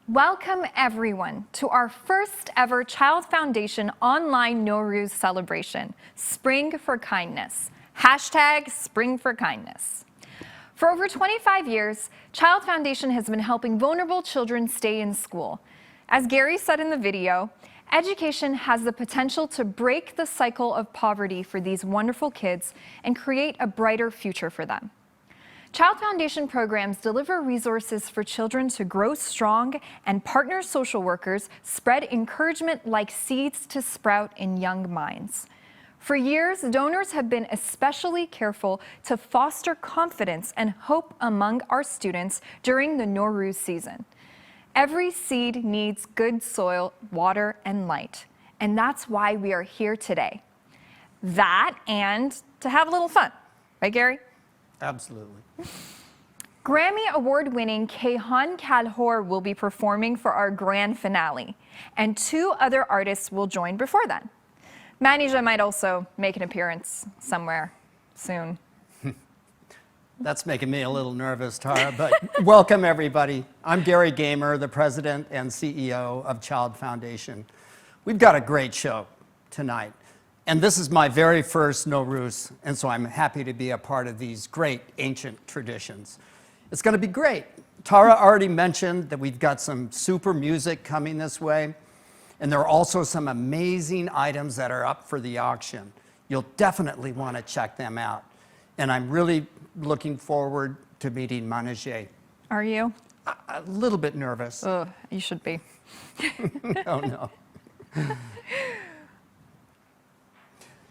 Welcome everyone to our first ever Child Foundation online Nowruz celebration, Spring for Kindness. Hashtag Spring for Kindness. For over 25 years, Child Foundation has been helping vulnerable children stay in school. As Gary said in the video, education has the potential to break the cycle of poverty for these wonderful kids and create a brighter future for them. Child Foundation programs deliver resources for children to grow strong, and partner social workers spread encouragement like seeds to sprout in young minds. For years, donors have been especially careful to foster confidence and hope among our students during the Nowruz season. Every seed needs good soil, water, and light, and that's why we are here today. That and to have a little fun, right, Gary? Absolutely. Grammy award-winning Keyhan Kalhor will be performing for our grand finale, and 2 other artists will join before then. Manija might also make an appearance somewhere soon. That's making me a little nervous, Tara, but welcome everybody. I'm Gary Gamer, the president and CEO of Child Foundation. We've got a great show tonight. And this is my very first Nowruz, and so I'm happy to be a part of these great ancient traditions. It's going to be great. Tara already mentioned that we've got some super music coming this way, and there are also some amazing items that are up for the auction. You'll definitely want to check them out. And I'm really looking forward to meeting Manija. Are you? A little bit nervous. Ugh, you should be. Oh, no.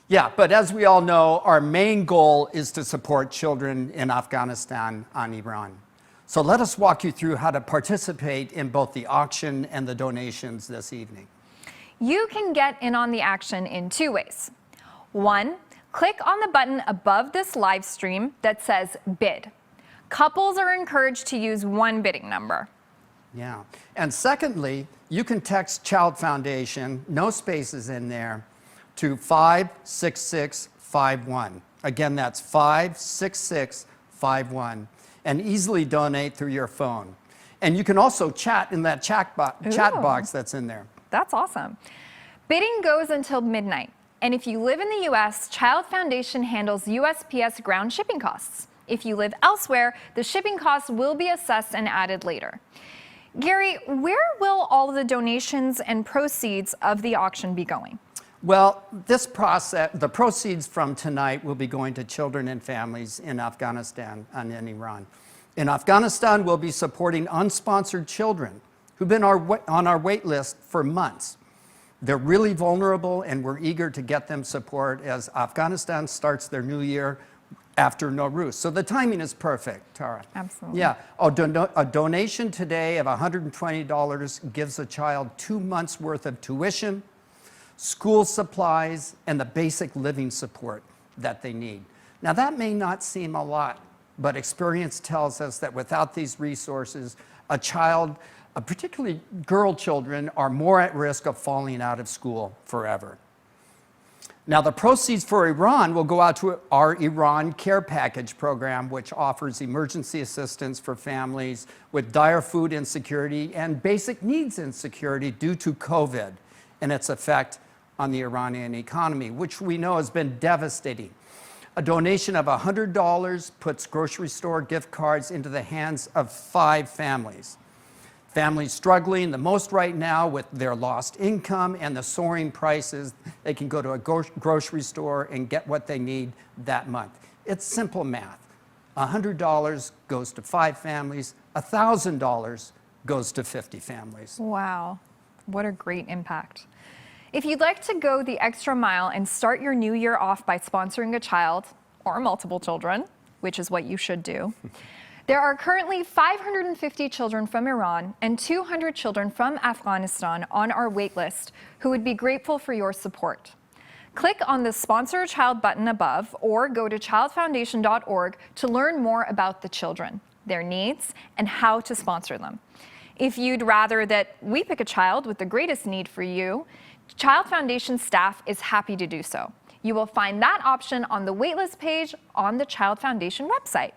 Yeah, but as we all know, our main goal is to support children in Afghanistan and Iran. So let us walk you through how to participate in both the auction and the donations this evening. You can get in on the action in 2 ways. 1, click on the button above this live stream that says bid. Couples are encouraged to use 1 bidding number. Yeah, and secondly, you can text Child Foundation, no spaces in there, to 56651. Again, that's 56651, and easily donate through your phone. And you can also chat in that chat box that's in there. That's awesome. Bidding goes until midnight. And if you live in the US, Child Foundation handles USPS ground shipping costs. If you live elsewhere, the shipping costs will be assessed and added later. Gary, where will all the donations and proceeds of the auction be going? Well, the proceeds from tonight will be going to children and families in Afghanistan and in Iran. In Afghanistan, we'll be supporting unsponsored children who've been on our wait list for months. They're really vulnerable, and we're eager to get them support as Afghanistan starts their new year after Nowruz. So the timing is perfect, Tara. Absolutely. Yeah, a donation today of $120 gives a child 2 months worth of tuition, school supplies, and the basic living support that they need. Now that may not seem a lot, but experience tells us that without these resources, a child, particularly girl children, are more at risk of falling out of school forever. Now the proceeds for Iran will go out to our Iran Care Package program, which offers emergency assistance for families with dire food insecurity and basic needs insecurity due to COVID and its effect on the Iranian economy, which we know has been devastating. A donation of $100 puts grocery store gift cards into the hands of 5 families. Families struggling the most right now with their lost income and the soaring prices, they can go to a grocery store and get what they need that month. It's simple math. $100 goes to 5 families, $1,000 goes to 50 families. Wow, what a great impact. If you'd like to go the extra mile and start your new year off by sponsoring a child or multiple children, which is what you should do, there are currently 550 children from Iran and 200 children from Afghanistan on our wait list who would be grateful for your support. Click on the Sponsor a Child button above or go to childfoundation.org to learn more about the children, their needs, and how to sponsor them. If you'd rather that we pick a child with the greatest need for you, Child Foundation staff is happy to do so. You will find that option on the waitlist page on the Child Foundation website.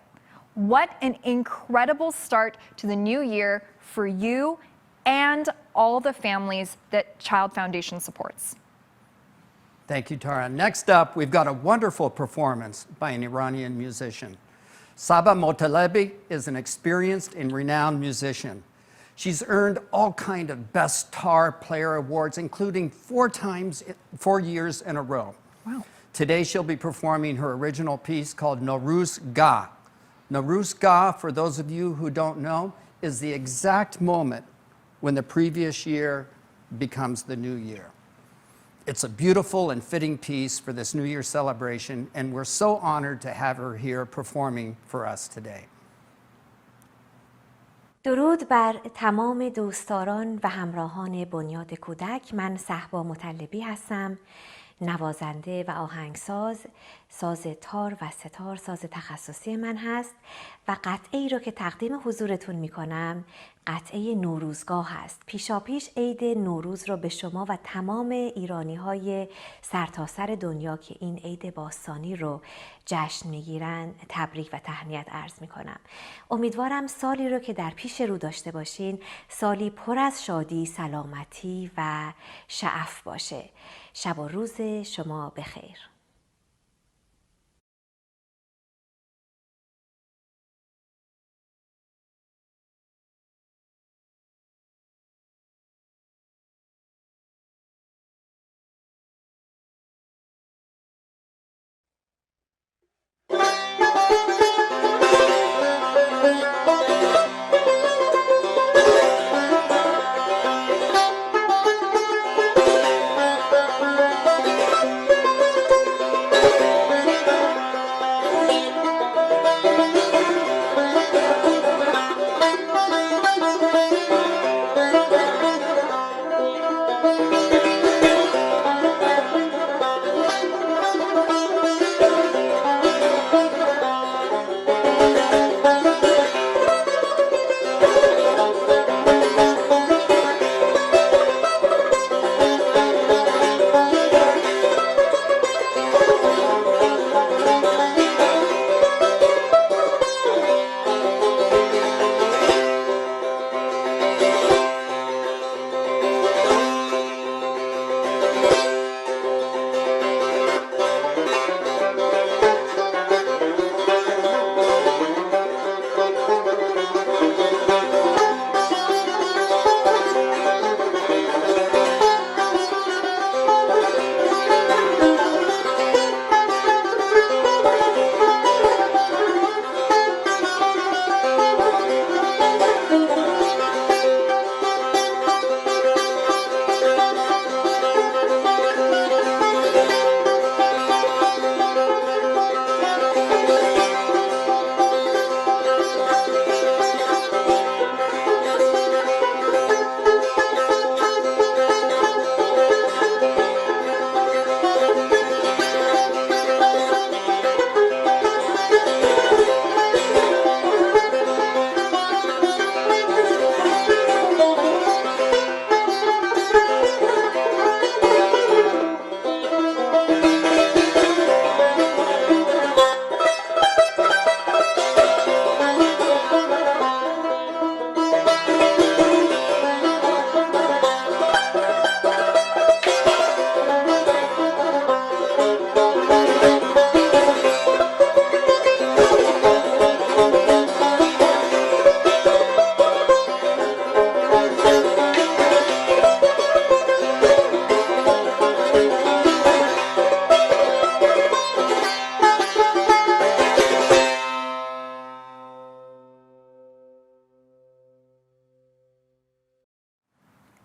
What an incredible start to the new year for you and all the families that Child Foundation supports. Thank you, Tara. Next up, we've got a wonderful performance by an Iranian musician. Sahba Motalebi is an experienced and renowned musician. She's earned all kinds of Best Tar Player awards, including 4 years in a row. Wow. Today, she'll be performing her original piece called Nowruz. Nowruz, for those of you who don't know, is the exact moment when the previous year becomes the new year. It's a beautiful and fitting piece for this New Year celebration, and we're so honored to have her here performing for us today. درود بر تمام دوستداران و همراهان بنیاد کودک. من صهبا مطلبی هستم، نوازنده و آهنگساز. ساز تار و ستار ساز تخصصی من هست و قطعه ای رو که تقدیم حضورتون می کنم قطعه نوروزگاه هست. پیشاپیش عید نوروز رو به شما و تمام ایرانی های سرتاسر دنیا که این عید باستانی رو جشن میگیرن تبریک و تهنیت عرض می کنم. امیدوارم سالی رو که در پیش رو داشته باشین سالی پر از شادی، سلامتی و شعف باشه. شب و روز شما بخیر.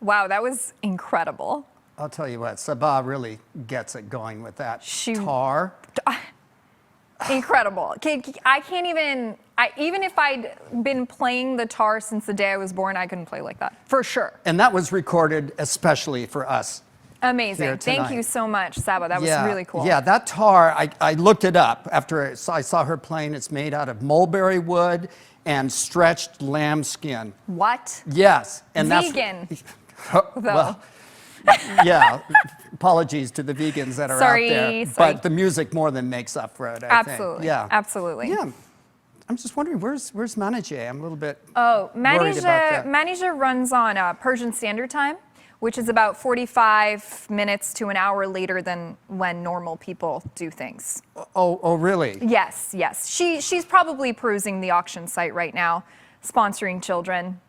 Wow, that was incredible. I'll tell you what, Sahba really gets it going with that tar. Incredible. I can't even, even if I'd been playing the tar since the day I was born, I couldn't play like that, for sure. And that was recorded especially for us. Amazing. Thank you so much, Sahba. That was really cool. Yeah, that tar, I looked it up after I saw her playing. It's made out of mulberry wood and stretched lamb skin. What? Yes. And vegan. Well, yeah, apologies to the vegans that are out there. Sorry. But the music more than makes up for it, I think. Yeah. Absolutely. Yeah. I'm just wondering, where's Manijeh? I'm a little bit Oh, worried about that. Manijeh runs on Persian Standard Time, which is about 45 minutes to an hour later than when normal people do things. Oh, really? Yes, yes. She's probably perusing the auction site right now, sponsoring children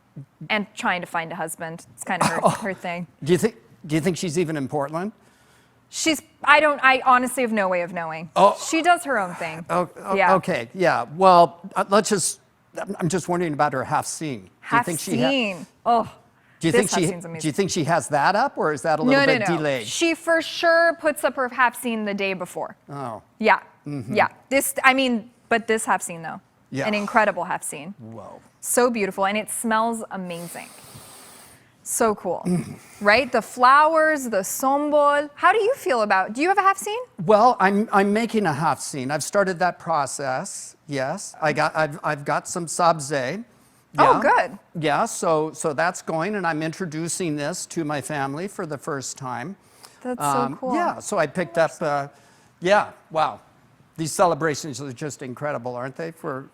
and trying to find a husband. It's kind of her thing. Do you think she's even in Portland? I honestly have no way of knowing. Oh. She does her own thing. Yeah. Okay, yeah. Well, I'm just wondering about her half scene. Half scene. Oh. Do you think she has that up, or is that a little bit delayed? She for sure puts up her half scene the day before. Oh. Yeah. Yeah. But this half scene though. Yeah. An incredible half scene. Whoa. So beautiful, and it smells amazing. So cool, right? The flowers, the sombol. How do you feel about? Do you have a half scene? Well, I'm making a half scene. I've started that process. Yes, I've got some sabze. Oh, good. Yeah, so that's going, and I'm introducing this to my family for the first time. That's so cool. Yeah, so I picked up. Wow, these celebrations are just incredible, aren't they? For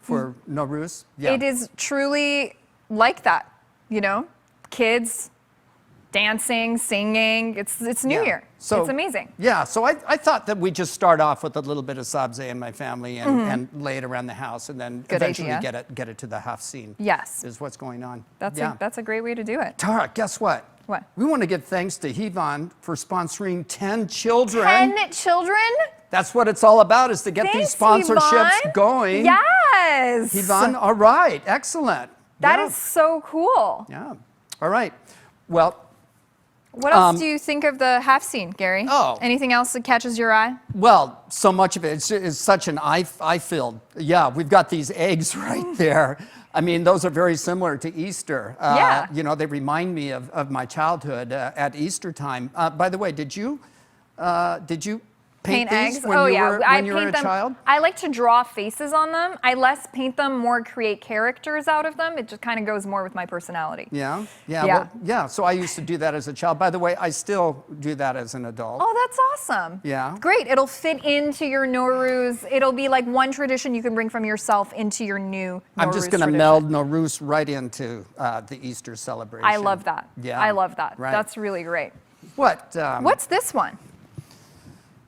Nowruz. Yeah. It is truly like that, you know. Kids dancing, singing. It's New Year. So it's amazing. Yeah. So I thought that we'd just start off with a little bit of sabze in my family and lay it around the house, and then eventually get it to the half scene. Yes. Is what's going on. That's a great way to do it. Tara, guess what? What? We want to give thanks to Keyhan for sponsoring 10 children. 10 children? That's what it's all about, is to get these sponsorships Keyhan. going. Yes. Keyhan, all right. Excellent. That is so cool. Yeah. All right. Well, what else do you think of the half scene, Gary? Oh. Anything else that catches your eye? Well, so much of it is such an eye-filled. Yeah, we've got these eggs right there. I mean, those are very similar to Easter. Yeah. You know, they remind me of my childhood at Easter time. By the way, did you paint these eggs? when you were a child? I like to draw faces on them. I less paint them, more create characters out of them. It just kind of goes more with my personality. Yeah. Well, yeah. So I used to do that as a child. By the way, I still do that as an adult. Oh, that's awesome. Yeah. Great. It'll fit into your Nowruz. It'll be like one tradition you can bring from yourself into your new Nowruz I'm just going to meld Nowruz right into the Easter celebration. I love that. Yeah. I love that. Right. That's really great. What? What's this one?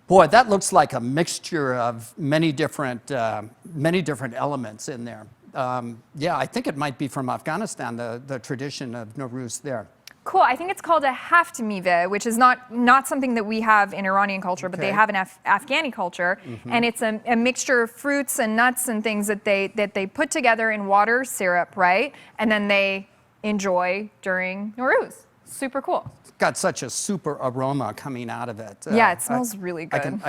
Boy, that looks like a mixture of many different elements in there. Yeah, I think it might be from Afghanistan, the tradition of Nowruz there. Cool. I think it's called a haftmive, which is not something that we have in Iranian culture, but they have in Afghani culture, and it's a mixture of fruits and nuts and things that they put together in water syrup, right? And then they enjoy during Nowruz. Super cool. Got such a super aroma coming out of it. Yeah, it smells really good.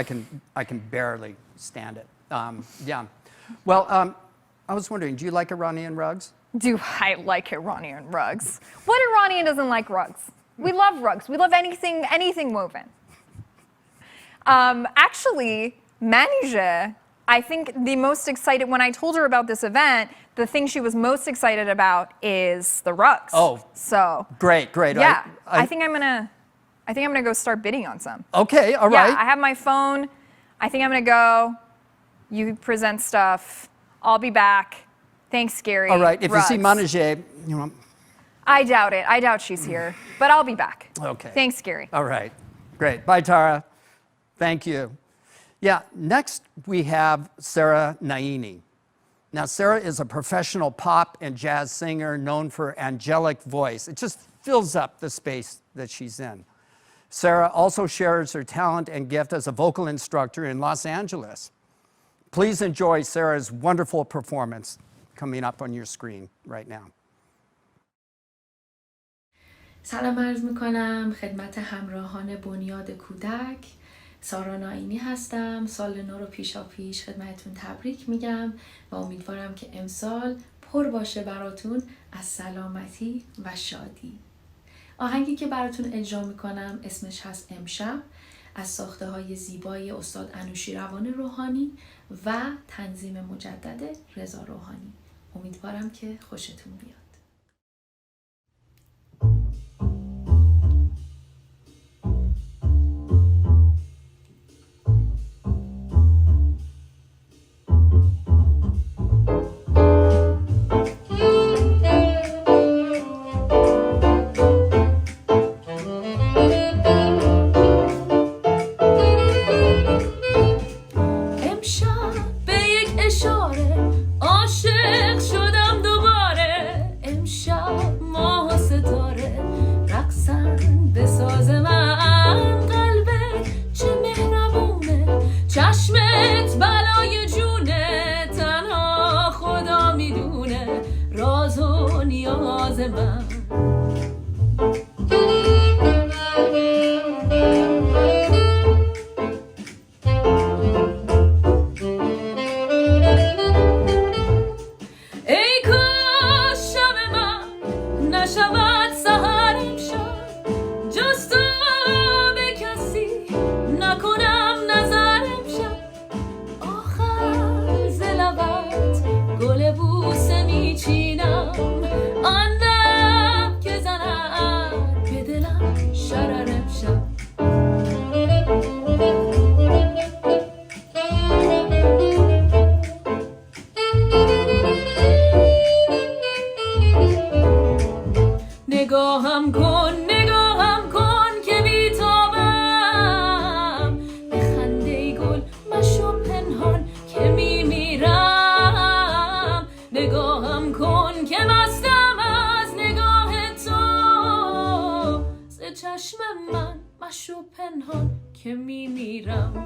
I can barely stand it. Yeah. Well, I was wondering, do you like Iranian rugs? Do I like Iranian rugs? What Iranian doesn't like rugs? We love rugs. We love anything woven. Actually, Manijeh, I think the most excited, when I told her about this event, the thing she was most excited about is the rugs. Oh, so great. Yeah, I think I'm gonna go start bidding on some. Okay, all right. Yeah, I have my phone. I think I'm gonna go. You present stuff. I'll be back. Thanks, Gary. All right. If rugs. you see Manijeh, you know. I doubt it. I doubt she's here, but I'll be back. Okay. Thanks, Gary. All right. Great. Bye, Tara. Thank you. Yeah. Next, we have Sara Naeeni. Now, Sara is a professional pop and jazz singer known for angelic voice. It just fills up the space that she's in. Sara also shares her talent and gift as a vocal instructor in Los Angeles. Please enjoy Sara's wonderful performance coming up on your screen right now. سلام عرض میکنم خدمت همراهان بنیاد کودک. سارا نائینی هستم. سال نو رو پیشاپیش خدمتتون تبریک میگم و امیدوارم که امسال پر باشه براتون از سلامتی و شادی. آهنگی که براتون اجرا میکنم اسمش هست امشب، از ساخته های زیبای استاد انوشیروان روحانی و تنظیم مجدد رضا روحانی. امیدوارم که خوشتون بیاد. اومد سهرم شد جز تو به کسی نکنم نظرم شد آخر ز لبت گل بوسه میچینم آن دم که زند به دلم شررم شد نگاهم کن که بیتابم به خنده گل مشو پنهان که میمیرم نگاهم کن که مستم از نگاه تو ز چشم من مشو پنهان که میمیرم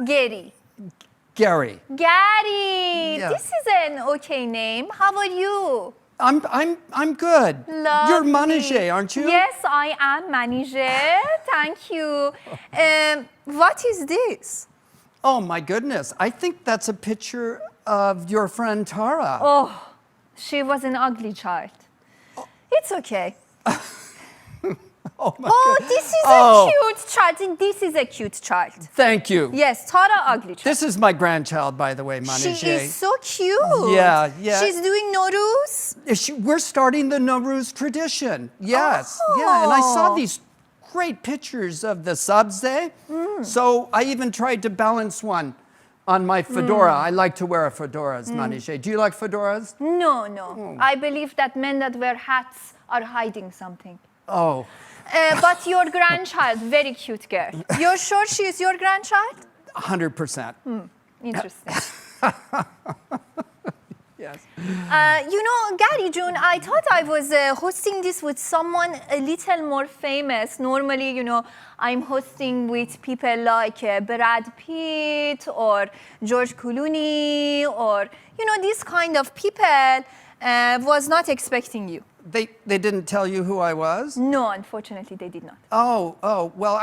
Gary. Gary, Yeah. this is an okay name. How are you? I'm good. Lovely. You're Manije, aren't you? Yes, I am Manije. Thank you. What is this? Oh my goodness. I think that's a picture of your friend Tara. Oh, she was an ugly child. It's okay. Oh my Oh, goodness. this is a cute child. This is a cute child. Thank you. Yes, Tara, ugly child. This is my grandchild, by the way, Manije. She is so cute. Yeah, yeah. She's doing Nowruz. We're starting the Nowruz tradition. Yes. Yeah, and I saw these great pictures of the sabze. So I even tried to balance one on my fedora. I like to wear fedoras, Manije. Do you like fedoras? No, no. I believe that men that wear hats are hiding something. Oh. But your grandchild, very cute girl. You're sure she is your grandchild? 100%. Interesting. Yes. You know, Gary June, I thought I was hosting this with someone a little more famous. Normally, you know, I'm hosting with people like Brad Pitt or George Clooney or, you know, these kind of people. Was not expecting you. They didn't tell you who I was? No, unfortunately, they did not. Oh, well,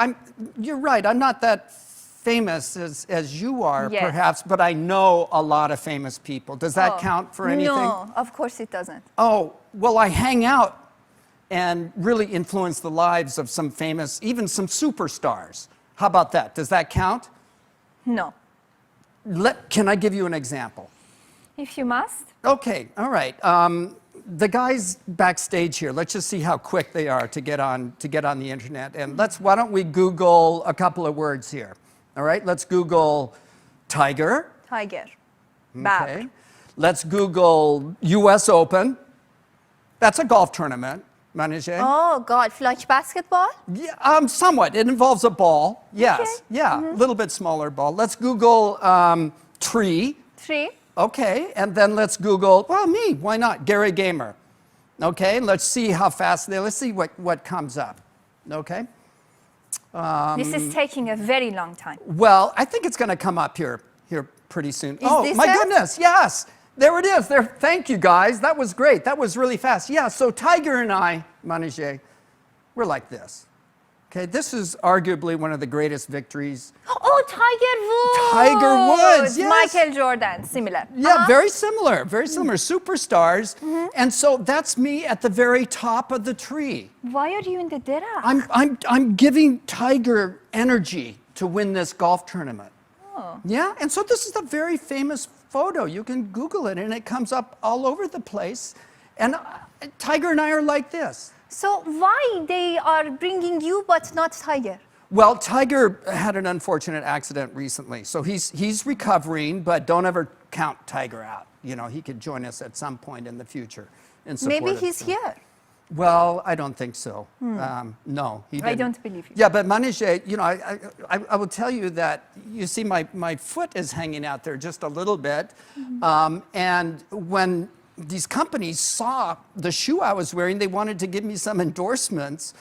you're right. I'm not that famous as you are, Yes. perhaps, but I know a lot of famous people. Does that count for anything? No, of course it doesn't. Oh, well, I hang out and really influence the lives of some famous, even some superstars. How about that? Does that count? No. Can I give you an example? If you must. Okay, all right. The guys backstage here, let's just see how quick they are to get on the internet. And why don't we Google a couple of words here? All right, let's Google Tiger. Tiger. Okay. Let's Google US Open. That's a golf tournament, Manije. Oh, golf, like basketball? Yeah, somewhat. It involves a ball. Yes. Okay. Yeah, a little bit smaller ball. Let's Google tree. Tree. Okay, and then let's Google, well, me, why not? Gary Gamer. Okay, let's see how fast let's see what comes up. Okay. This is taking a very long time. Well, I think it's going to come up here pretty soon. This my it? goodness, yes. There it is. There. Thank you, guys. That was great. That was really fast. Yeah, so Tiger and I, Manije, we're like this. Okay, this is arguably one of the greatest victories. Oh, Tiger Woods. Tiger Woods, yes. Michael Jordan, similar. Yeah, very similar, superstars. And so that's me at the very top of the tree. Why are you in the dera? I'm giving Tiger energy to win this golf tournament. Oh. Yeah, and so this is a very famous photo. You can Google it, and it comes up all over the place. And Tiger and I are like this. So why they are bringing you but not Tiger? Well, Tiger had an unfortunate accident recently, so he's recovering, but don't ever count Tiger out. You know, he could join us at some point in the future in support Maybe of he's the- here. Well, I don't think so. No, he didn't. I don't believe you. Yeah, but Manije, you know, I will tell you that, you see my foot is hanging out there just a little bit. And when these companies saw the shoe I was wearing, they wanted to give me some endorsements.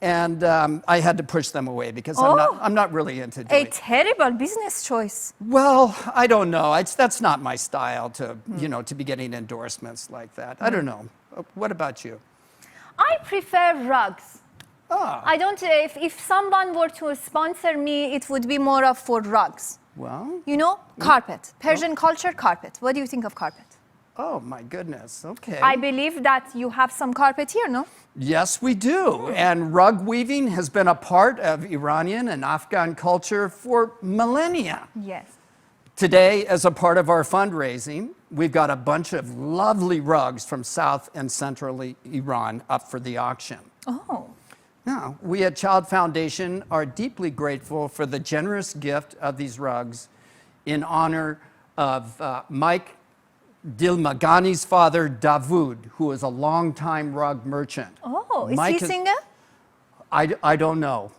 And I had to push them away because I'm not really into doing A terrible business choice. Well, I don't know. That's not my style to, you know, to be getting endorsements like that. I don't know. What about you? I prefer rugs. Ah, I don't, if someone were to sponsor me, it would be more of for rugs. well, You know, carpet. Persian culture, carpet. What do you think of carpet? oh my goodness. Okay. I believe that you have some carpet here, no? Yes, we do. And rug weaving has been a part of Iranian and Afghan culture for millennia. Yes. Today, as a part of our fundraising, we've got a bunch of lovely rugs from South and Central Iran up for the auction. Oh. Now, we at Child Foundation are deeply grateful for the generous gift of these rugs in honor of Mike Dilmagani's father, Davoud, who is a longtime rug merchant. Oh, is Mike he singer? I don't know,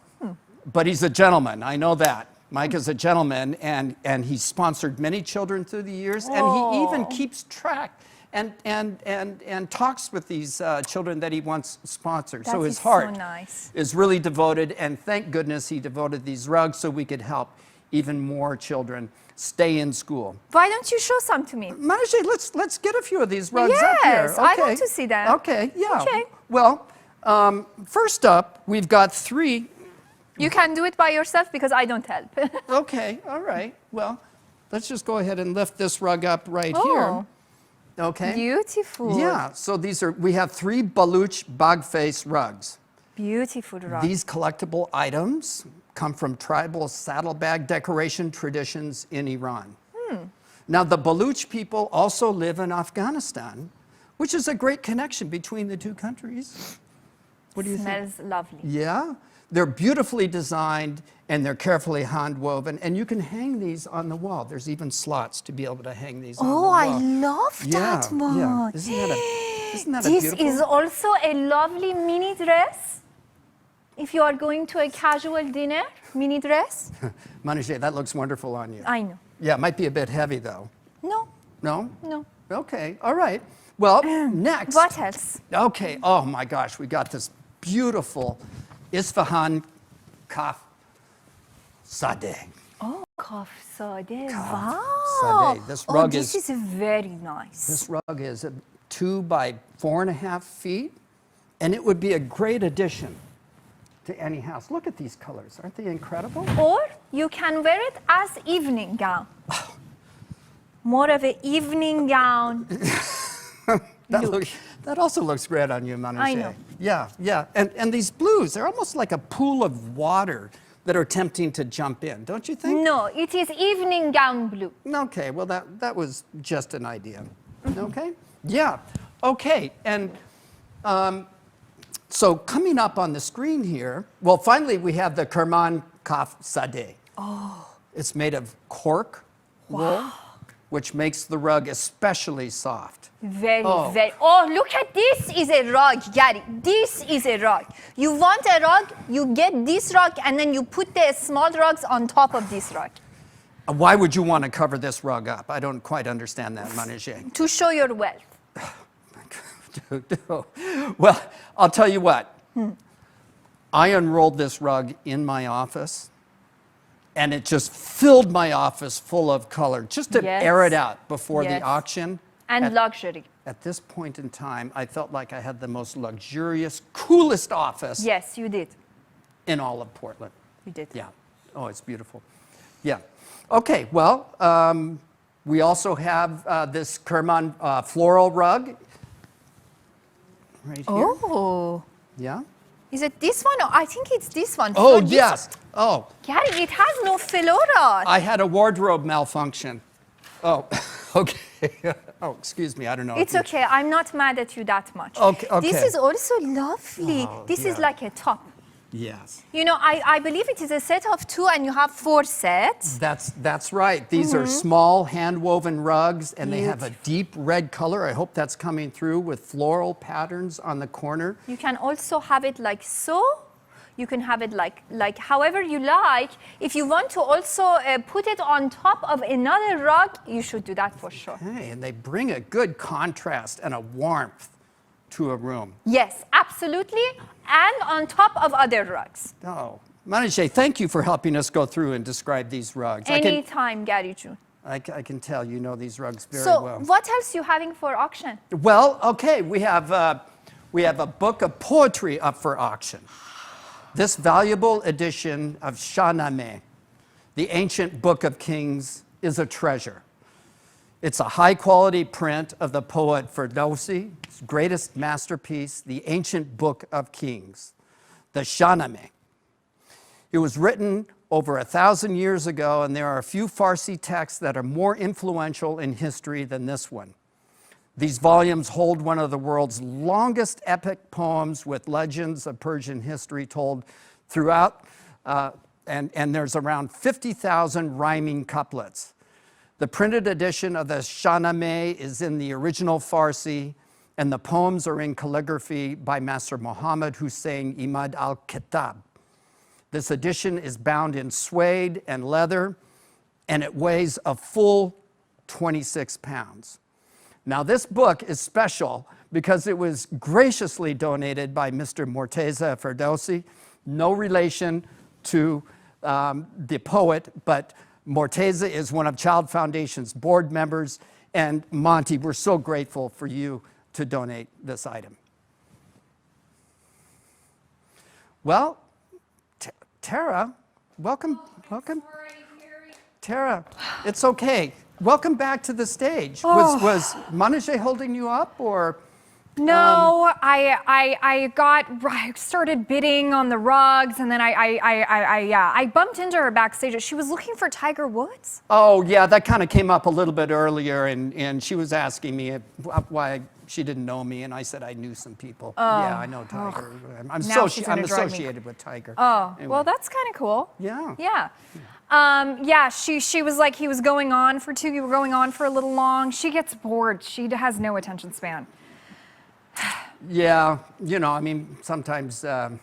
but he's a gentleman. I know that. Mike is a gentleman, and he's sponsored many children through the years, and he even keeps track and talks with these children that he once sponsored. That So is his heart so nice. is really devoted, and thank goodness he devoted these rugs so we could help even more children stay in school. Why don't you show some to me? Manoj, let's get a few of these rugs up here. Yes, I want to see them. Okay, yeah. Okay. Well, first up, we've got 3. You can do it by yourself because I don't help. Okay, all right. Well, let's just go ahead and lift this rug up right Oh. here. Okay. Beautiful. Yeah, so we have 3 Baluch bag face rugs. Beautiful rug. These collectible items come from tribal saddlebag decoration traditions in Iran. Now, the Baluch people also live in Afghanistan, which is a great connection between the two countries. What do you think? Smells lovely. Yeah, they're beautifully designed and they're carefully hand-woven, and you can hang these on the wall. There's even slots to be able to hang these on the Oh, wall. I love that one. Yeah. Isn't that a This beautiful? is also a lovely mini dress. If you are going to a casual dinner, mini dress. Manoj, that looks wonderful on you. I know. Yeah, it might be a bit heavy though. No, No? no. Okay, all right. Well, next. What else? Okay, oh my gosh, we got this beautiful Isfahan Kaf Sadeh. Oh, kaf sade. Kaf Wow. sadeh. This rug this is- is very nice. This rug is 2 by 4.5 feet, and it would be a great addition to any house. Look at these colors. Aren't they incredible? Or you can wear it as evening gown. More of an evening gown. That also looks great on you, Manoj. I know. Yeah, yeah. And these blues, they're almost like a pool of water that are tempting to jump in, don't you think? No, it is evening gown blue. Okay, well, that was just an idea. Okay? Yeah. Okay, and so coming up on the screen here, well, finally we have the Kerman Kaf Sadeh. Oh. It's made of cork wool, which makes the rug especially soft. Very, Oh. very. Oh, look at this is a rug, Gary. This is a rug. You want a rug, you get this rug, and then you put the small rugs on top of this rug Why would you want to cover this rug up? I don't quite understand that, Manoj. to show your wealth. Well, I'll tell you what. I unrolled this rug in my office, and it just filled my office full of color, just to Yes. air it out before Yes. the auction. And luxury. At this point in time, I felt like I had the most luxurious, coolest office Yes, you did. in all of Portland. You did. Yeah. Oh, it's beautiful. Yeah. Okay, well, we also have this Kerman floral rug right here. Oh. Yeah. Is it this one? Or I think it's this one. Oh, So this- yes. Oh, Gary, it has no flora. I had a wardrobe malfunction. Oh, Okay. Oh, excuse me. I don't know. It's okay. I'm not mad at you that much. Okay, okay. This is also lovely. Oh, this is yeah. like a top. Yes. You know, I believe it is a set of 2 and you have 4 sets. That's right. These are small hand-woven rugs, and they have a deep red color. I hope that's coming through with floral patterns on the corner. You can also have it like so. You can have it like however you like. If you want to also put it on top of another rug, you should do that for sure. Hey, and they bring a good contrast and a warmth to a room. Yes, absolutely. And on top of other rugs. Oh, Manashe, thank you for helping us go through and describe these rugs. Anytime, Gary June. I can tell you know these rugs very So well. what else you having for auction? Well, okay, we have a book of poetry up for auction. This valuable edition of Shahnameh, the ancient book of kings, is a treasure. It's a high-quality print of the poet Ferdowsi's greatest masterpiece, the ancient book of kings, the Shahnameh. It was written over 1,000 years ago, and there are a few Farsi texts that are more influential in history than this one. These volumes hold one of the world's longest epic poems with legends of Persian history told throughout, and there's around 50,000 rhyming couplets. The printed edition of the Shahnameh is in the original Farsi, and the poems are in calligraphy by Master Muhammad Hussein Imad al-Kitab. This edition is bound in suede and leather, and it weighs a full 26 pounds. Now, this book is special because it was graciously donated by Mr. Morteza Ferdowsi, no relation to the poet, but Morteza is one of Child Foundation's board members, and Monty, we're so grateful for you to donate this item. Well, Tara, welcome. Tara, it's okay. Welcome back to the stage. Was Manashe holding you up, or? No, I started bidding on the rugs, and then I bumped into her backstage. She was looking for Tiger Woods. Oh yeah, that kind of came up a little bit earlier, and she was asking me why she didn't know me, and I said I knew some people. Yeah, I know Tiger. I'm associated with Tiger. Oh, Anyway. well, that's kind of cool. Yeah. Yeah. She was like, he was going on for 2, you were going on for a little long. She gets bored. She has no attention span. Yeah, you know, I mean, sometimes that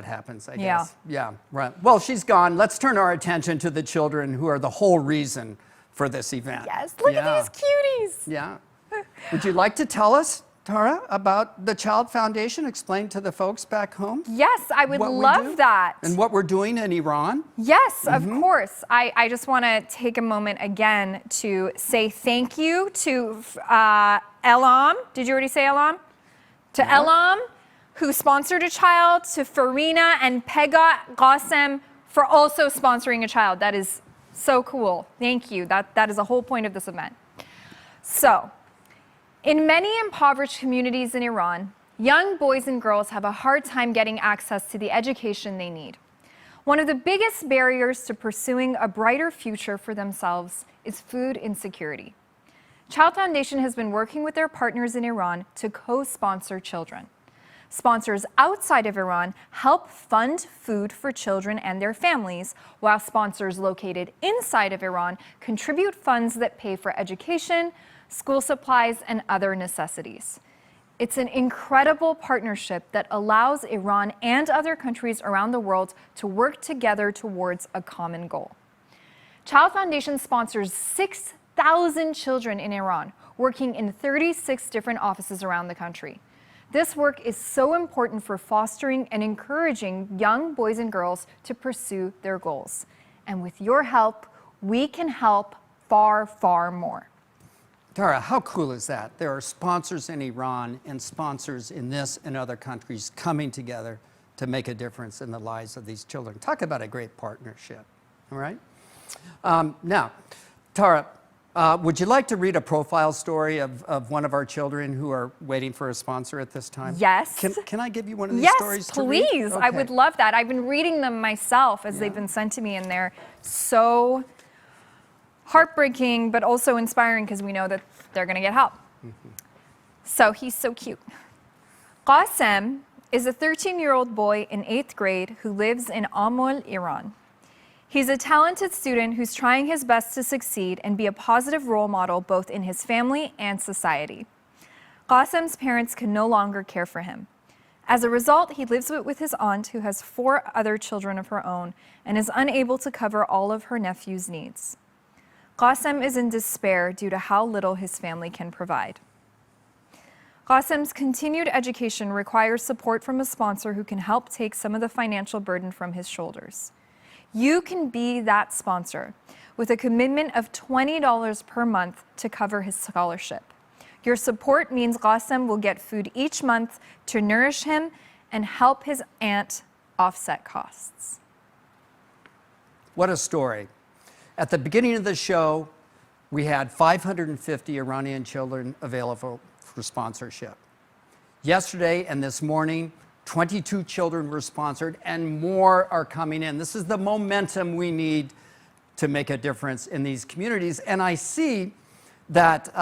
happens, I guess. Yeah, right. Well, she's gone. Let's turn our attention to the children who are the whole reason for this event. Yes, look at these cuties. Yeah. Would you like to tell us, Tara, about the Child Foundation? Explain to the folks back home. Yes, I would love that. And what we're doing in Iran. Yes, of course. I just want to take a moment again to say thank you to Elam. Did you already say Elam? To Elam, who sponsored a child, to Farina and Pega Qasem for also sponsoring a child. That is so cool. Thank you. That is the whole point of this event. So, in many impoverished communities in Iran, young boys and girls have a hard time getting access to the education they need. One of the biggest barriers to pursuing a brighter future for themselves is food insecurity. Child Foundation has been working with their partners in Iran to co-sponsor children. Sponsors outside of Iran help fund food for children and their families, while sponsors located inside of Iran contribute funds that pay for education, school supplies, and other necessities. It's an incredible partnership that allows Iran and other countries around the world to work together towards a common goal. Child Foundation sponsors 6,000 children in Iran, working in 36 different offices around the country. This work is so important for fostering and encouraging young boys and girls to pursue their goals. And with your help, we can help far, far more. Tara, how cool is that? There are sponsors in Iran and sponsors in this and other countries coming together to make a difference in the lives of these children. Talk about a great partnership, all right? Now, Tara, would you like to read a profile story of one of our children who are waiting for a sponsor at this time? Yes. Can I give you one of these stories to read? Yes, please. Okay. I would love that. I've been reading them myself as they've been sent to me, and they're so Heartbreaking, but also inspiring because we know that they're going to get help. So he's so cute. Qasem is a 13-year-old boy in 8th grade who lives in Amol, Iran. He's a talented student who's trying his best to succeed and be a positive role model both in his family and society. Qasem's parents can no longer care for him. As a result, he lives with his aunt, who has 4 other children of her own and is unable to cover all of her nephew's needs. Qasem is in despair due to how little his family can provide. Qasem's continued education requires support from a sponsor who can help take some of the financial burden from his shoulders. You can be that sponsor with a commitment of $20 per month to cover his scholarship. Your support means Qasem will get food each month to nourish him and help his aunt offset costs. What a story. At the beginning of the show, we had 550 Iranian children available for sponsorship. Yesterday and this morning, 22 children were sponsored and more are coming in. This is the momentum we need to make a difference in these communities. And I see that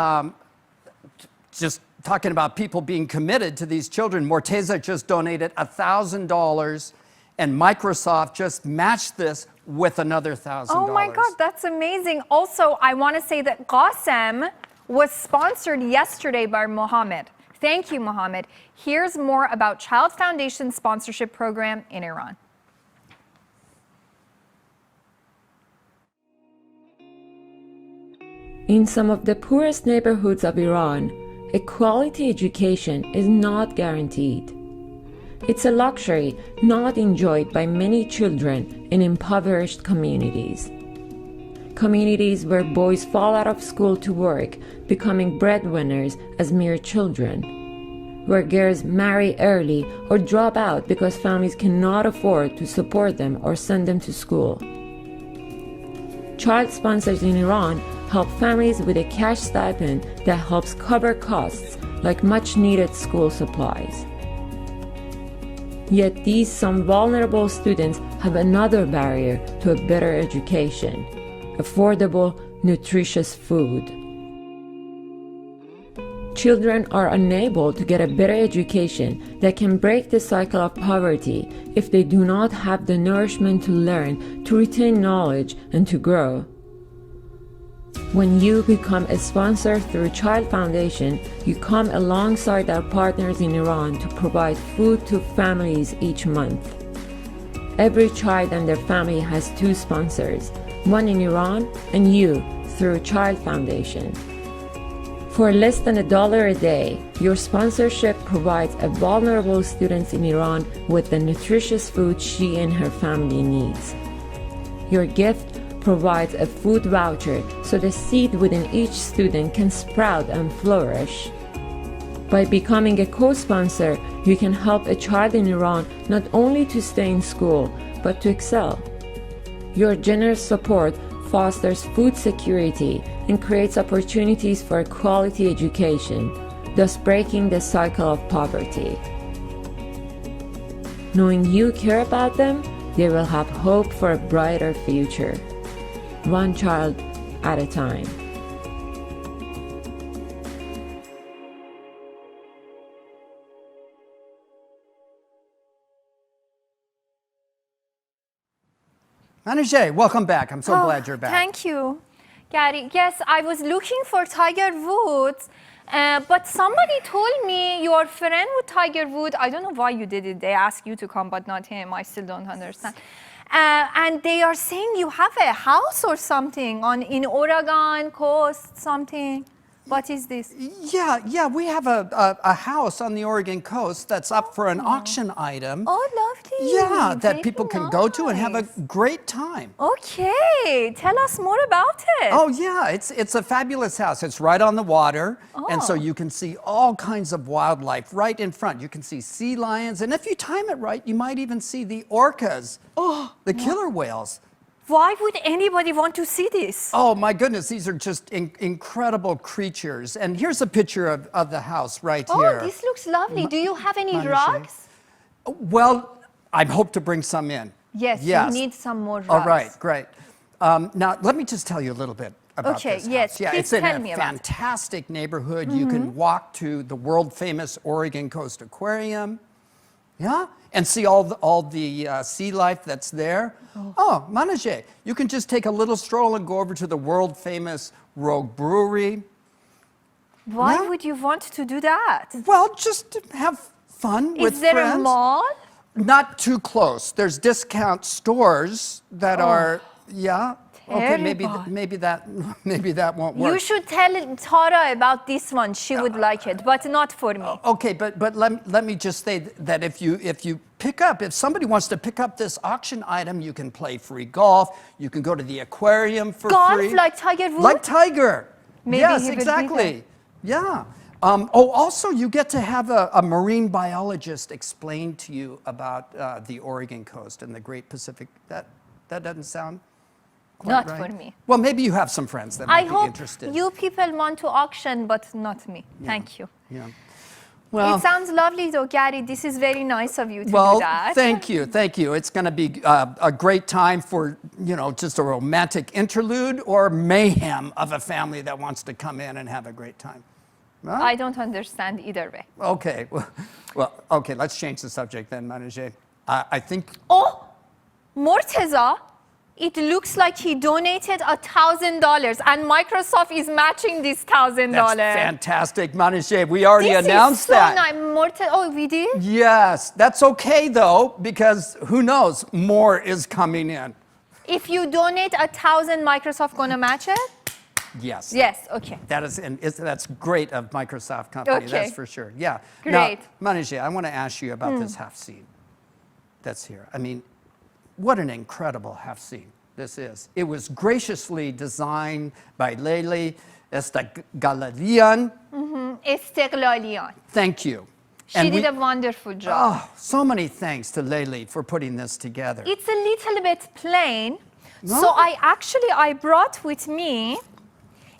just talking about people being committed to these children, Morteza just donated $1,000 and Microsoft just matched this with another $1,000. Oh my God, that's amazing. Also, I want to say that Qasem was sponsored yesterday by Mohammed. Thank you, Mohammed. Here's more about Child Foundation sponsorship program in Iran. In some of the poorest neighborhoods of Iran, a quality education is not guaranteed. It's a luxury not enjoyed by many children in impoverished communities. Communities where boys fall out of school to work, becoming breadwinners as mere children. Where girls marry early or drop out because families cannot afford to support them or send them to school. Child sponsors in Iran help families with a cash stipend that helps cover costs like much-needed school supplies. Yet these some vulnerable students have another barrier to a better education: affordable, nutritious food. Children are unable to get a better education that can break the cycle of poverty if they do not have the nourishment to learn, to retain knowledge, and to grow. When you become a sponsor through Child Foundation, you come alongside our partners in Iran to provide food to families each month. Every child and their family has 2 sponsors, one in Iran and you through Child Foundation. For less than $1 a day, your sponsorship provides a vulnerable student in Iran with the nutritious food she and her family needs. Your gift provides a food voucher so the seed within each student can sprout and flourish. By becoming a co-sponsor, you can help a child in Iran not only to stay in school, but to excel. Your generous support fosters food security and creates opportunities for a quality education, thus breaking the cycle of poverty. Knowing you care about them, they will have hope for a brighter future. One child at a time. Manijeh, welcome back. I'm so glad you're back. Thank you, Gary. Yes, I was looking for Tiger Woods, but somebody told me your friend with Tiger Woods. I don't know why you did it. They asked you to come, but not him. I still don't understand. And they are saying you have a house or something in Oregon coast, something. What is this? Yeah, we have a house on the Oregon coast that's up for an auction item. Oh, lovely. Yeah, that Very people can go to and have a nice. great time. Okay, tell us more about it. Oh yeah, it's a fabulous house. It's right on the water, and so you can see all kinds of wildlife right in front. You can see sea lions, and if you time it right, you might even see the orcas, the killer whales. Why would anybody want to see this? Oh my goodness, these are just incredible creatures. And here's a picture of the house right here. Oh, this looks lovely. Do you have any Manijeh. rugs? Well, I hope to bring some in. Yes, you need some more rugs. All right, great. Now, let me just tell you a little bit about Okay, this yes, house. Yeah, please it's in tell a me about it. fantastic neighborhood. You can walk to the world-famous Oregon Coast Aquarium, yeah, and see all the sea life that's there. Oh, Manage, you can just take a little stroll and go over to the world-famous Rogue Brewery. Why Yeah. would you want to do that? Well, just to have fun with Is there friends. a mall? Not too close. There's discount stores that are, yeah. Okay, Terrible. maybe that won't work. You should tell Tara about this one. She would like it, but not for me. Okay, but let me just say that if somebody wants to pick up this auction item, you can play free golf. You can go to the aquarium for free. Golf like Tiger Woods? Like Tiger. Maybe yes, he will be exactly. Yeah. Also, you get to have a marine biologist explain to you about the Oregon coast and the Great Pacific. That doesn't sound quite Not right. for me. Well, maybe you have some friends that I might be hope interested. you people want to auction, but not me. Thank you. Yeah. Well, It sounds lovely though, Gary. This is very nice of you to well, do that. thank you. It's going to be a great time for, just a romantic interlude or mayhem of a family that wants to come in and have a great time. Huh? I don't understand either way. Okay. Okay, let's change the subject then, Manage. I think... Oh, Morteza, it looks like he donated $1,000 and Microsoft is matching this $1,000. That's fantastic, Manage. We already This announced is so that. nice. Oh, we did? Yes, that's okay though, because who knows, more is coming in. If you donate 1,000, Microsoft gonna match it? Yes. Yes, okay. That's great of Microsoft company, Okay. that's for sure. Yeah. Great. Now, Manage, I want to ask you about this half scene that's here. I mean, what an incredible half scene this is. It was graciously designed by Leyli Esteglalian. Esteglalian. Thank you. She did a wonderful job. Oh, so many thanks to Leyli for putting this together. It's a little bit plain. No? So I brought with me,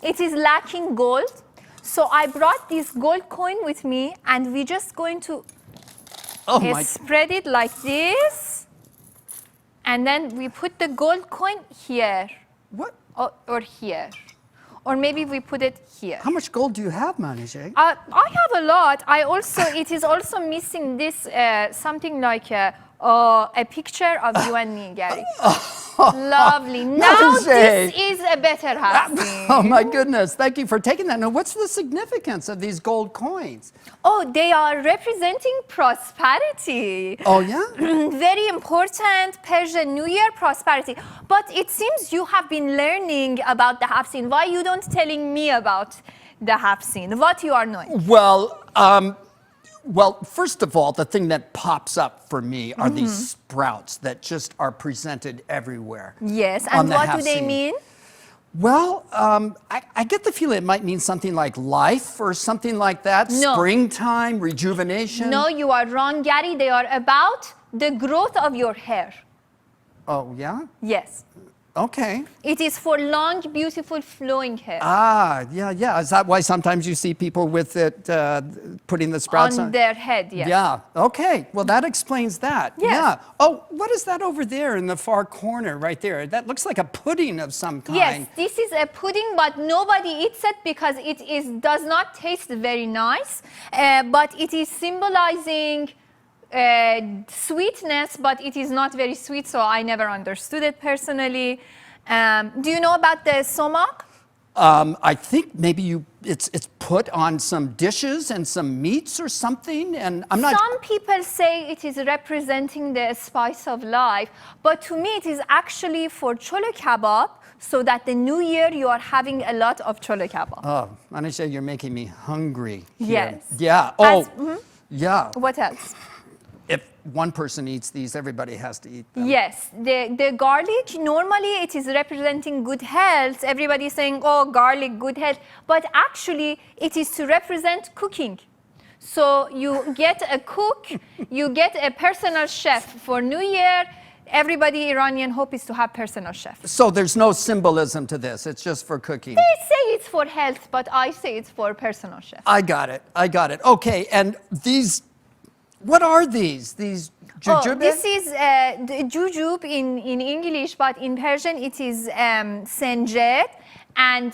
it is lacking gold. So I brought this gold coin with me and we're just going to spread it like this. And then we put the gold coin here. What? Or here. Or maybe we put it here. How much gold do you have, Manage? I have a lot. It is also missing this, something like a picture of you and me, Gary. Lovely. Now this is a better half scene. Oh my goodness, thank you for taking that. Now, what's the significance of these gold coins? Oh, they are representing prosperity. Oh yeah? Very important Persian New Year prosperity. But it seems you have been learning about the half scene. Why you don't telling me about the half scene? What you are knowing? Well, first of all, the thing that pops up for me are these sprouts that just are presented everywhere. Yes, on and the what half do they scene. mean? Well, I get the feeling it might mean something like life or something like that. No. Springtime, rejuvenation. No, you are wrong, Gary. They are about the growth of your hair. Oh, yeah? Yes. Okay. It is for long, beautiful, flowing hair. Yeah. Is that why sometimes you see people with it putting the sprouts on their head, yes. Yeah, okay. Well, that explains that. Yes. Yeah. Oh, what is that over there in the far corner right there? That looks like a pudding of some kind. Yes, this is a pudding, but nobody eats it because does not taste very nice. But it is symbolizing sweetness, but it is not very sweet, so I never understood it personally. Do you know about the somak? I think maybe it's put on some dishes and some meats or something, and I'm not... Some people say it is representing the spice of life, but to me it is actually for chole kebab, so that the new year you are having a lot of chole kebab. Oh, Anisha, you're making me hungry here. Yes. Yeah. Oh, yeah. What else? If one person eats these, everybody has to eat them. Yes, the garlic, normally it is representing good health. Everybody is saying, oh, garlic, good health. But actually, it is to represent cooking. So you get a cook, you get a personal chef. For New Year, everybody Iranian hope is to have personal chef. So there's no symbolism to this. It's just for cooking. They say it's for health, but I say it's for personal chef. I got it. Okay, and these... What are these? These jujube? Oh, this is the jujube in English, but in Persian it is senjet. and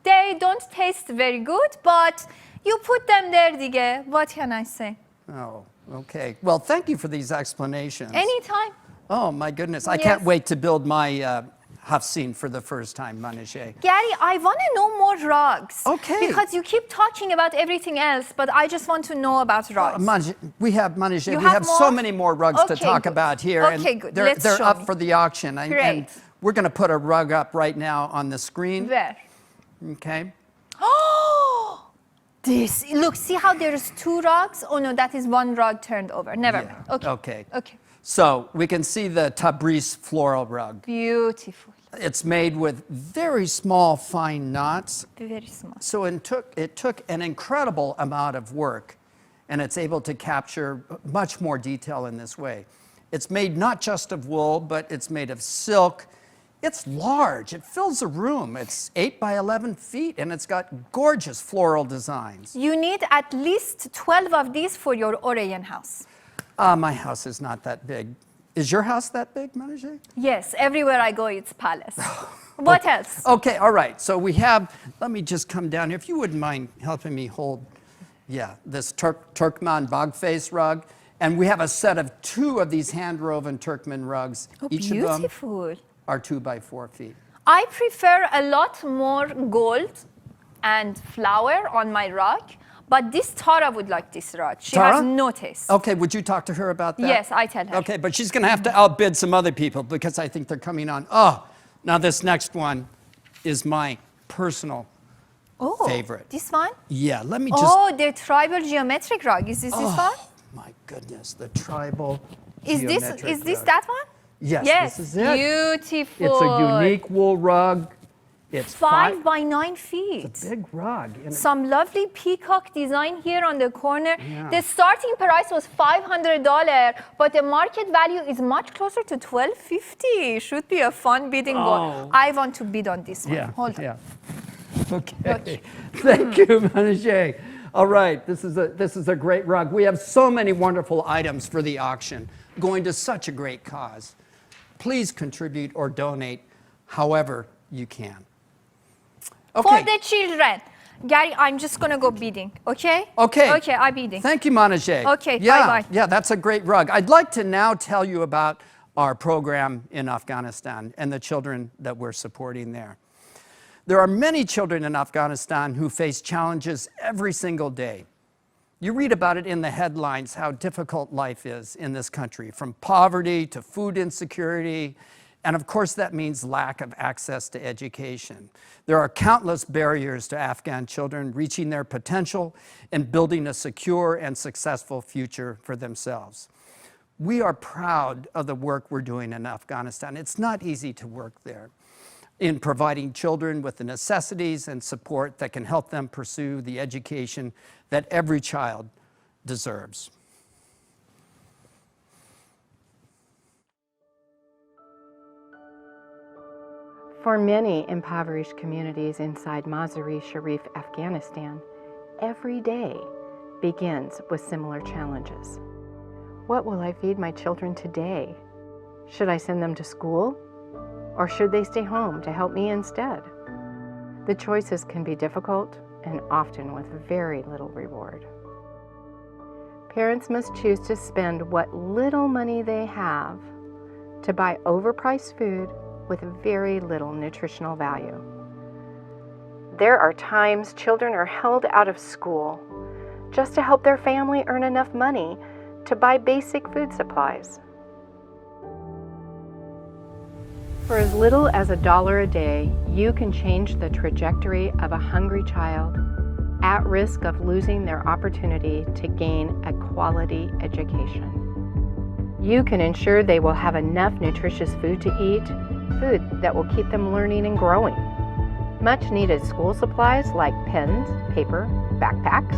they don't taste very good, but you put them there دیگه. What can I say? Oh, okay. Well, thank you for these explanations. Anytime. Oh, my goodness. I Yes. can't wait to build my Hafseen for the first time, Manouche. Gary, I want to know more rugs. Okay. Because you keep talking about everything else, but I just want to know about rugs. We have Manouche. You We have have so more? many more rugs to Okay, talk good. about here. Okay, and good. They're, Let's they're show up me. for the auction. And Great. we're going to put a rug up right now on the screen. Where? Okay. Oh, this. Look, see how there's two rugs? Oh no, that is one rug turned over. Never mind. Okay. Okay. Okay. So we can see the Tabriz floral rug. Beautiful. It's made with very small, fine knots. Very small. So it took an incredible amount of work, and it's able to capture much more detail in this way. It's made not just of wool, but it's made of silk. It's large. It fills a room. It's 8 by 11 feet, and it's got gorgeous floral designs. You need at least 12 of these for your Orion house. My house is not that big. Is your house that big, Manouche? Yes, everywhere I go, it's palace. What else? Okay, all right. So we have, let me just come down here. If you wouldn't mind helping me hold, this Turkmen bog face rug. And we have a set of 2 of these hand-woven Turkmen rugs. Oh, Each beautiful. of them are 2 by 4 feet. I prefer a lot more gold and flower on my rug, but this Tara would like this rug. She Tara? has no taste. Okay, would you talk to her about that? Yes, I tell her. Okay, but she's going to have to outbid some other people because I think they're coming on. Oh, now this next one is my personal favorite. This one? Yeah, let me just. Oh, the tribal geometric rug. Is this one? My goodness, the tribal. Is this geometric rug. that one? Yes, Yes. this is it. Beautiful. It's a unique wool rug. It's 5 by 9 feet. It's a big rug. And Some lovely peacock design here on the corner. Yeah. The starting price was $500, but the market value is much closer to $1,250. Should be a fun bidding war. I want to bid on this one. yeah, Hold on. yeah. Okay. Thank you, Manouche. All right, this is a great rug. We have so many wonderful items for the auction, going to such a great cause. Please contribute or donate however you can. For the children. Gary, I'm just going to go bidding, okay? Okay. Okay, I'm bidding. Thank you, Manouche. Okay, yeah, bye-bye. Yeah, that's a great rug. I'd like to now tell you about our program in Afghanistan and the children that we're supporting there. There are many children in Afghanistan who face challenges every single day. You read about it in the headlines, how difficult life is in this country, from poverty to food insecurity, and of course that means lack of access to education. There are countless barriers to Afghan children reaching their potential and building a secure and successful future for themselves. We are proud of the work we're doing in Afghanistan. It's not easy to work there, in providing children with the necessities and support that can help them pursue the education that every child deserves. For many impoverished communities inside Mazar-e-Sharif, Afghanistan, every day begins with similar challenges. What will I feed my children today? Should I send them to school? Or should they stay home to help me instead? The choices can be difficult and often with very little reward. Parents must choose to spend what little money they have to buy overpriced food with very little nutritional value. There are times children are held out of school just to help their family earn enough money to buy basic food supplies. For as little as $1 a day, you can change the trajectory of a hungry child at risk of losing their opportunity to gain a quality education. You can ensure they will have enough nutritious food to eat, food that will keep them learning and growing. Much needed school supplies like pens, paper, backpacks,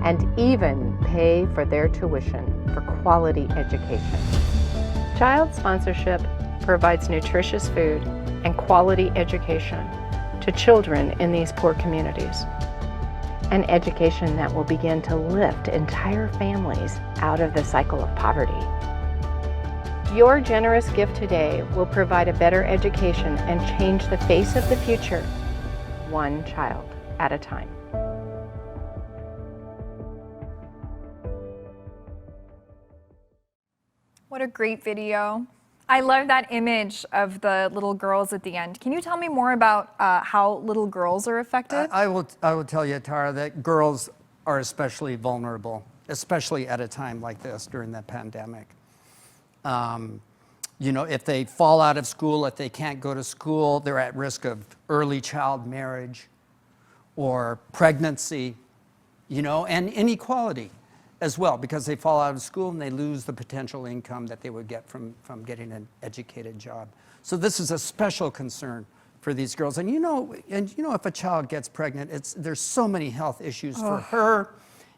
and even pay for their tuition for quality education. Child sponsorship provides nutritious food and quality education to children in these poor communities. An education that will begin to lift entire families out of the cycle of poverty. Your generous gift today will provide a better education and change the face of the future one child at a time. What a great video. I love that image of the little girls at the end. Can you tell me more about how little girls are affected? I will tell you, Tara, that girls are especially vulnerable, especially at a time like this during the pandemic. You know, if they fall out of school, if they can't go to school, they're at risk of early child marriage or pregnancy, you know, and inequality as well, because they fall out of school and they lose the potential income that they would get from getting an educated job. So this is a special concern for these girls. And you know, if a child gets pregnant, there's so many health issues for her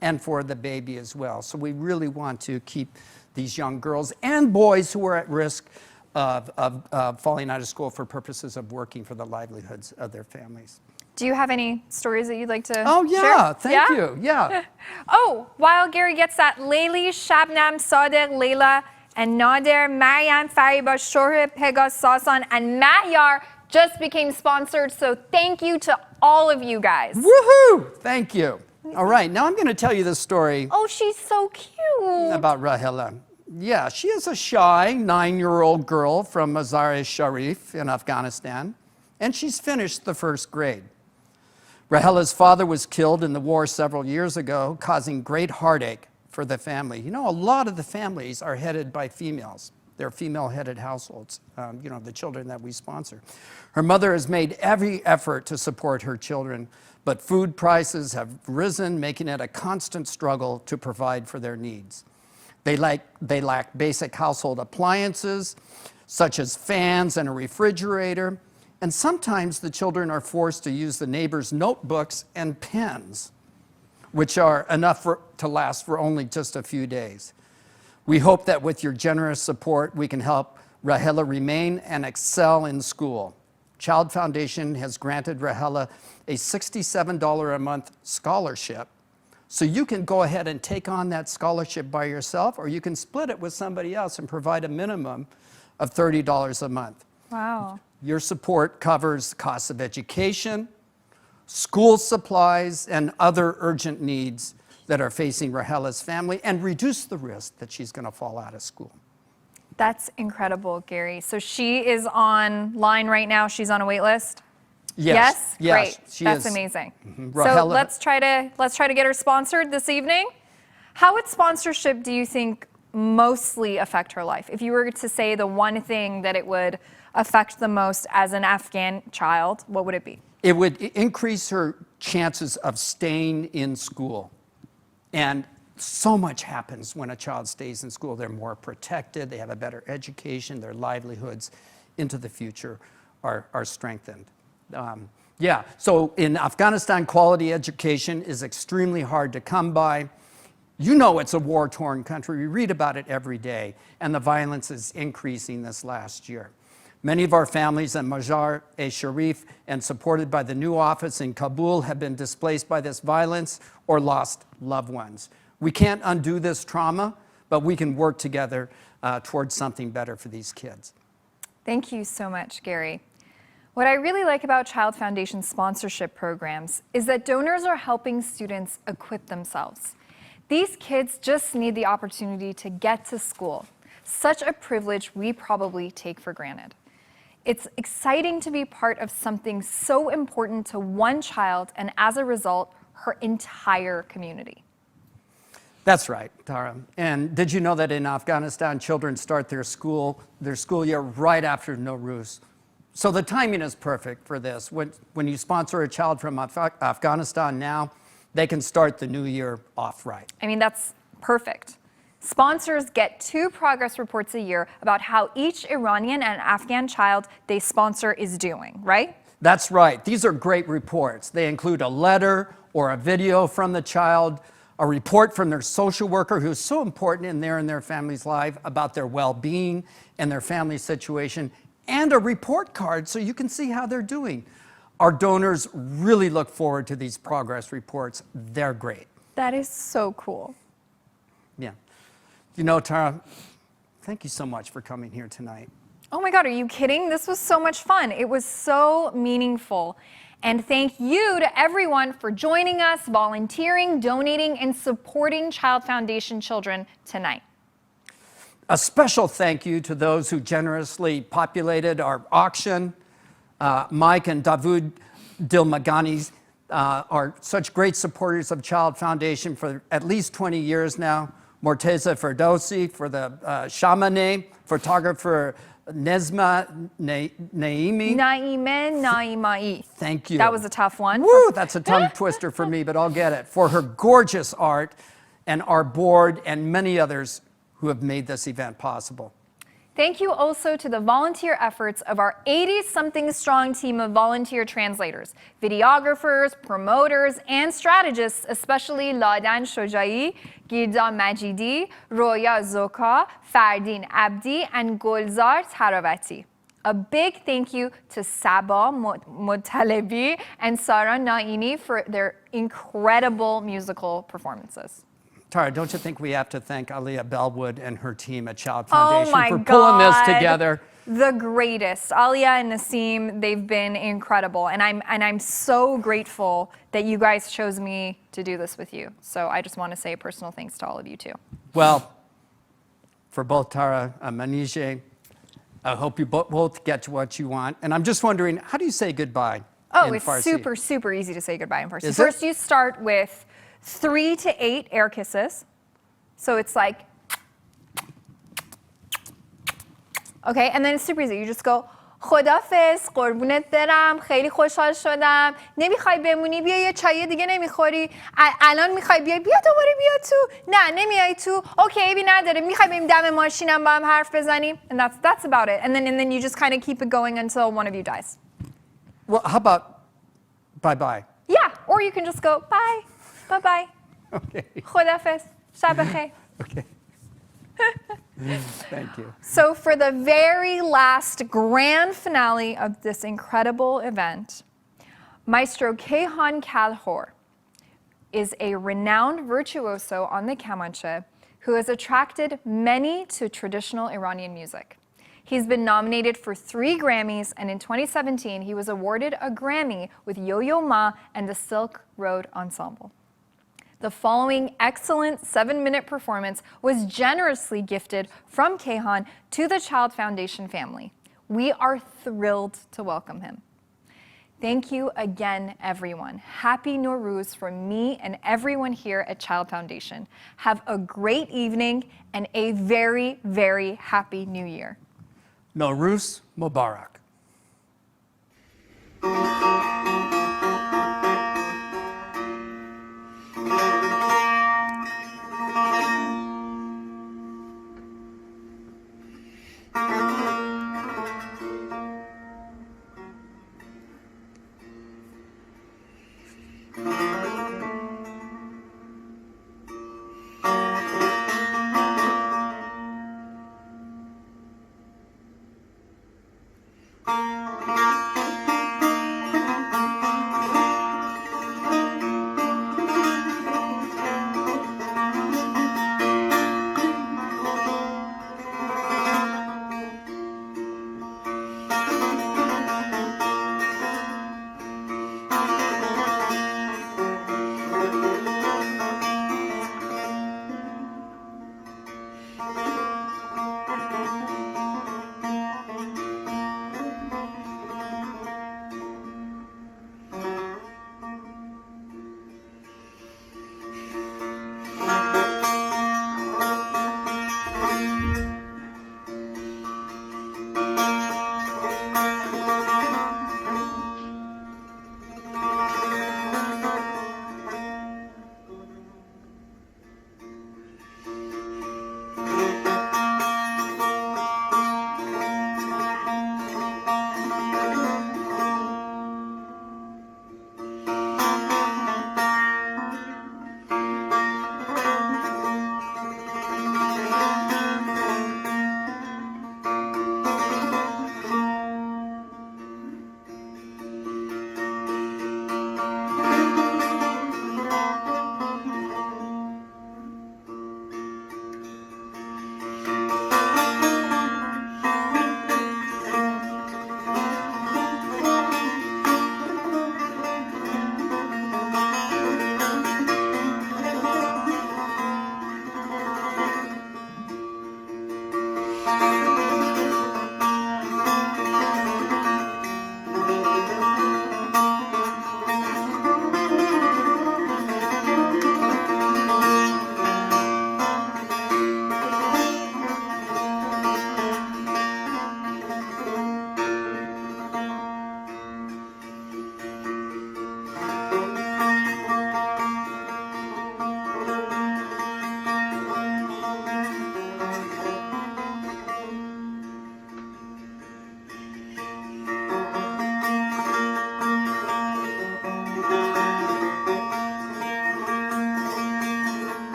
and for the baby as well. So we really want to keep these young girls and boys who are at risk of falling out of school for purposes of working for the livelihoods of their families. Do you have any stories that you'd like to share? Oh, yeah, thank you, yeah. Oh, while Gary gets that, Layli, Shabnam, Sadiq, Layla, and Nader, Mariam, Fariba, Shohreh, Pegah, Sasan, and Matt Yar just became sponsored, so thank you to all of you guys. Woohoo! Thank you. All right, now I'm going to tell you this story Oh, she's so cute. about Rahela. Yeah, she is a shy 9-year-old girl from Mazar-e-Sharif in Afghanistan, and she's finished the first grade. Rahela's father was killed in the war several years ago, causing great heartache for the family. You know, a lot of the families are headed by females. They're female-headed households, you know, the children that we sponsor. Her mother has made every effort to support her children, but food prices have risen, making it a constant struggle to provide for their needs. They lack basic household appliances, such as fans and a refrigerator, and sometimes the children are forced to use the neighbors' notebooks and pens, which are enough to last for only just a few days. We hope that with your generous support, we can help Rahela remain and excel in school. Child Foundation has granted Rahela a $67 a month scholarship, so you can go ahead and take on that scholarship by yourself, or you can split it with somebody else and provide a minimum of $30 a month. Wow. Your support covers the costs of education, school supplies, and other urgent needs that are facing Rahela's family, and reduce the risk that she's going to fall out of school. That's incredible, Gary. So she is online right now. She's on a wait list? Yes. Great. She That's is. amazing. So Rahela- let's try to get her sponsored this evening. How would sponsorship, do you think, mostly affect her life? If you were to say the one thing that it would affect the most as an Afghan child, what would it be? It would increase her chances of staying in school. And so much happens when a child stays in school. They're more protected, they have a better education, their livelihoods into the future are strengthened. So in Afghanistan, quality education is extremely hard to come by. You know it's a war-torn country. We read about it every day, and the violence is increasing this last year. Many of our families in Mazar-e-Sharif and supported by the new office in Kabul have been displaced by this violence or lost loved ones. We can't undo this trauma, but we can work together towards something better for these kids. Thank you so much, Gary. What I really like about Child Foundation sponsorship programs is that donors are helping students equip themselves. These kids just need the opportunity to get to school, such a privilege we probably take for granted. It's exciting to be part of something so important to one child and, as a result, her entire community. That's right, Tara. And did you know that in Afghanistan, children start their school year right after Nowruz? So the timing is perfect for this. When you sponsor a child from Afghanistan now, they can start the new year off right. I mean, that's perfect. Sponsors get 2 progress reports a year about how each Iranian and Afghan child they sponsor is doing, right? That's right. These are great reports. They include a letter or a video from the child, a report from their social worker, who's so important in their family's life, about their well-being and their family situation, and a report card so you can see how they're doing. Our donors really look forward to these progress reports. They're great. That is so cool. Yeah. You know, Tara, thank you so much for coming here tonight. Oh my God, are you kidding? This was so much fun. It was so meaningful. And thank you to everyone for joining us, volunteering, donating, and supporting Child Foundation children tonight. A special thank you to those who generously populated our auction. Mike and Davud Dilmagani are such great supporters of Child Foundation for at least 20 years now. Morteza Ferdowsi for the Shamane, photographer Nezma Naeini. Naimai. Thank you. That was a tough one. Woo, that's a tongue twister for me, but I'll get it. For her gorgeous art, and our board and many others who have made this event possible. Thank you also to the volunteer efforts of our 80-something strong team of volunteer translators, videographers, promoters, and strategists, especially Ladan Shojai, Girda Majidi, Roya Zoka, Fardin Abdi, and Golzar Taravati. A big thank you to Sahba Motalebi and Sara Naeeni for their incredible musical performances. Tara, don't you think we have to thank Aliyah Bellwood and her team at Child Foundation Oh my for pulling this together? The greatest. Aliyah and Nassim, they've been incredible. And I'm so grateful that you guys chose me to do this with you. So I just want to say a personal thanks to all of you too. Well, for both Tara and Manije, I hope you both get what you want. And I'm just wondering, how do you say goodbye Oh, in it's Farsi? super easy to say goodbye in Farsi. Is First, it? you start with 3 to 8 air kisses. So it's like, okay, and then it's super easy. You just go, خدافظ قربونت برم خیلی خوشحال شدم نمیخوای بمونی بیا یه چای دیگه نمیخوری الان میخوای بیای بیا دوباره بیا تو نه نمیای تو اوکی عیبی نداره میخوای بریم دم ماشینم با هم حرف بزنیم and that's about it and then you just kind of keep it going until one of you dies. Well, how about bye-bye? Yeah, or you can just go bye bye Okay. خدافظ شب بخیر. Okay. Thank you. So for the very last grand finale of this incredible event, Maestro Keyhan Kalhor is a renowned virtuoso on the kamancheh who has attracted many to traditional Iranian music. He's been nominated for 3 Grammys, and in 2017, he was awarded a Grammy with Yo-Yo Ma and the Silk Road Ensemble. The following excellent 7-minute performance was generously gifted from Keyhan to the Child Foundation family. We are thrilled to welcome him. Thank you again, everyone. Happy Nowruz from me and everyone here at Child Foundation. Have a great evening and a very, very happy New Year. Nowruz Mubarak.